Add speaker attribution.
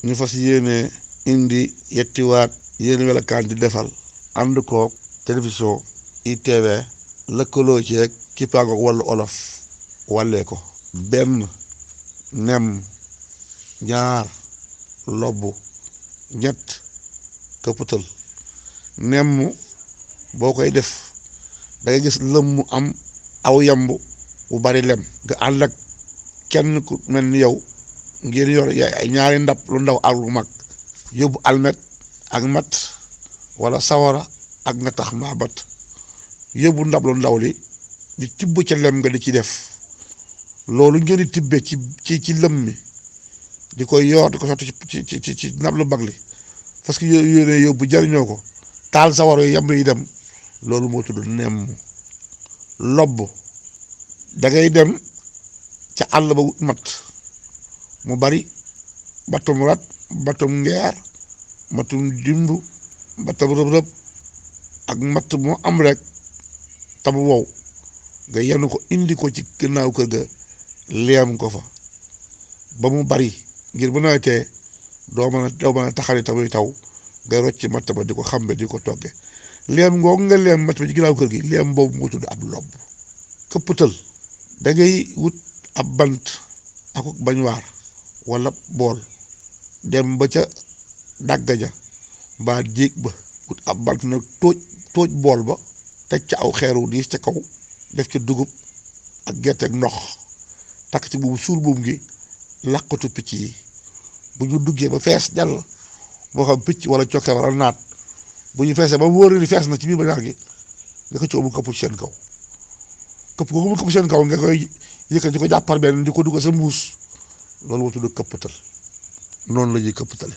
Speaker 1: ñu fas yéene indi yettiwaat yéen welakaan di defal ànd koog télévision ITV lëkkaloo ceeg kippaangoog wàllu olof wàllee ko benn nem ñaar lobbu ñett këppatal nemm boo koy def da ngay gis lëm mu am aw yamb bu bari lem nga ànd ak kenn ku mel ni yow ngeen yor ay ñaari ndab lu ndaw ak lu mag yóbbu almet ak mat wala sawara ak nga tax mbaa bat yóbbu ndab lu ndaw li di tibb ca lem nga di ci def loolu ngeen di tibbe ci lëm mi di koy yor di ko sotti ci ndab lu mag li parce que yéene yóbbu jariñoo ko taal sawara yu yamb yi dem loolu moo tudd nemm lobb da ngay dem ca àll ba wut mat mu bari batum rat batum ngeer matum dimb batum rëb-rëb ak matt moo am rek tabu wow nga yenu ko indi ko ci gannaaw kër ga leem ko fa ba mu bari ngir bu nawetee doo mën a taxani tamuy taw ngay rocc matt ba di ko xambe di ko togge leem ngoogu nga leem matt ba ci gannaaw kër gi leem boobu moo tudd ab lobb këppatal da ngay wut ab bant ak bañwaar wala bool dem ba ca dàgga ja mbaa jéeg ba wut ab bant nag tóoj bool ba teg ca aw xeeru diis ca kaw def ca dugub ak gerte ak ndox takk ci buubu suul buum gi làqatu picc yi bu ñu duggee ba fees jàll moo xam picc wala cokke wala naat bu ñu feesee ba mu wóor ni fees na ci biir bañaar gi nga ko coow mu këpp ci seen kaw këpp googu mu këpp seen kaw nga koy yëkkat di ko jàppar benn di ko dugg sa mbuus loolu moo tudd këppatal noonu la ñuy këppatale